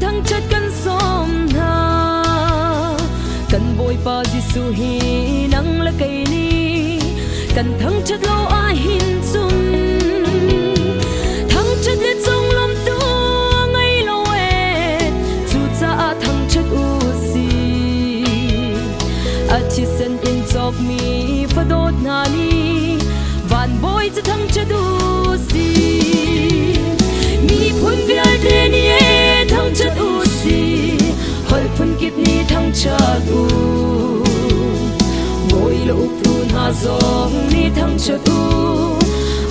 thăng chất căn xóm na căn bồi pa Giêsu hi nắng là cây ni căn thăng chất lâu ai hin chung thăng chất let trong lòng tua ngay lâu e chu cha thăng chất u si a chi sen in chok mi fa dot na ni van boy cha thăng chất u si mi phun vial de ni e thăng chất u si hol phun kip ni thăng chất u boy lo tu na zong ni thăng chất u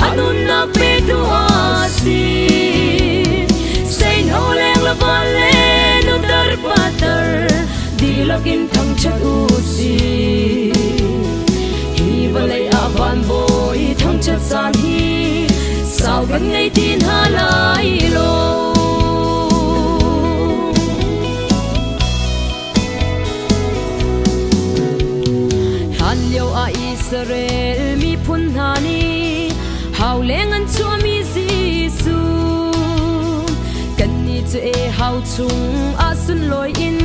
anun na pe tu a si say no leng la vale no dar patar di lakin thăng chất u si hi valai avan boy thăng chất san hi sao gần ngày tin hà lại lo han liêu a Israel mi phun hani hào leng an chua mi Giêsu kan ni chu e hào chung a sun loi in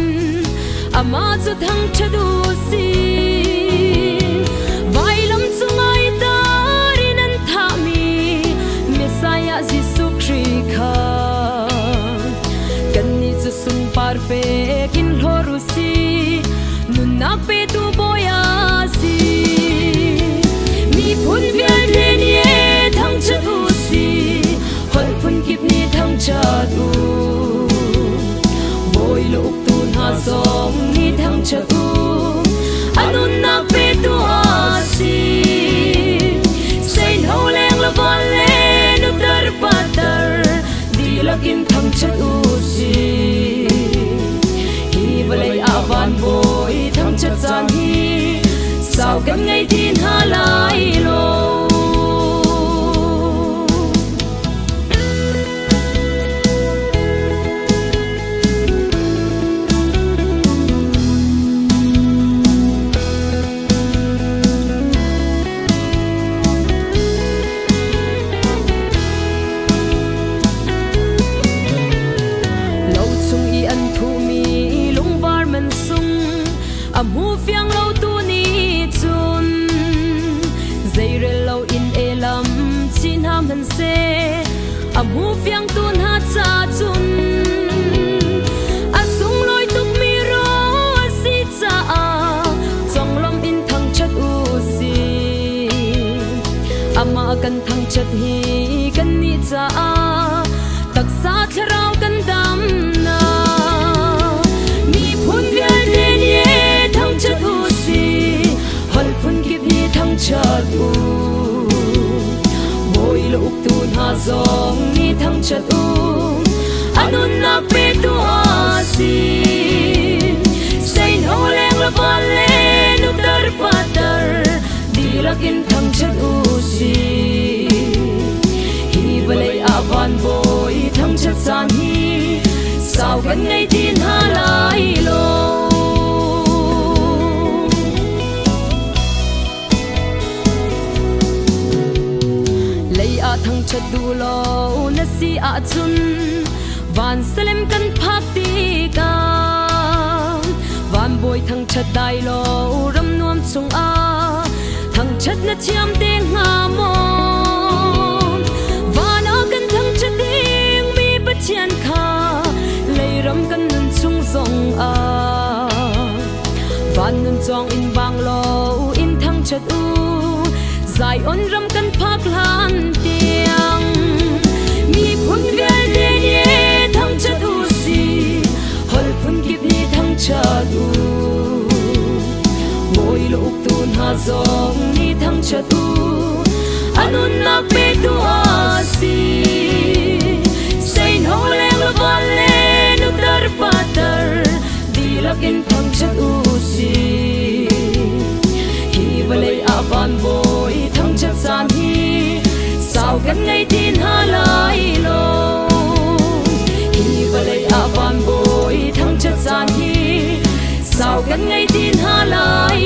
ama chu thăng chất u si vai lam chung ai ta rin an tha mi Messiah Giêsu Christ kha kan ni chu sun par pe kin horu si nun na pe tu boya si mi phun vial de ni e thăng chất u si hol phun kip ni thăng chất u boy lo tu na song ni thăng chất u anun na pe tu a si say no leng la vale no dar patar di lakin thăng chất u si hi valai avan boy thăng chất san hi sao kan ngày tin hà lại lo mu phiang lâu tu ni chun dây re lâu in elam chin ham han se mu phiang tun ha cha chun asung loi tuk mi ro si cha a chong lom in thăng chất u si ama kan thăng chất hi kan ni cha a tak sa thrau kan dam na mi phun vial de ni thăng chất u si hol phun kip ni thăng chất u boy lo tu na zong ni thăng chất u anun na pe tu a si say no leng la vale no dar patar di lakin thăng chất u si hi valai avan boy thăng chất san hi sao gần ngày tin hà lại lo thăng chất du lo na si a chun van selem kan phak ti ka van boy thăng chất dai lo ram nuam chung a thăng chất na chiam te nga mo van a kan thăng chất ding mi pa chian kha lei ram kan nun chung zong a van nun chong in bang lo in thăng chất u zai on ram kan phak lan tiang mi phun vial de ni thăng chất u si hol phun kip ni thăng chất u boy lo tu na zong ni thăng chất u anun na pe tu a si say no leng la vale no dar patar di lakin thăng chất u si hi valai avan boy thăng chất san hi sao kan ngày tin hà lại lo hi valai avan boy thăng chất san hi sao kan ngày tin hà lại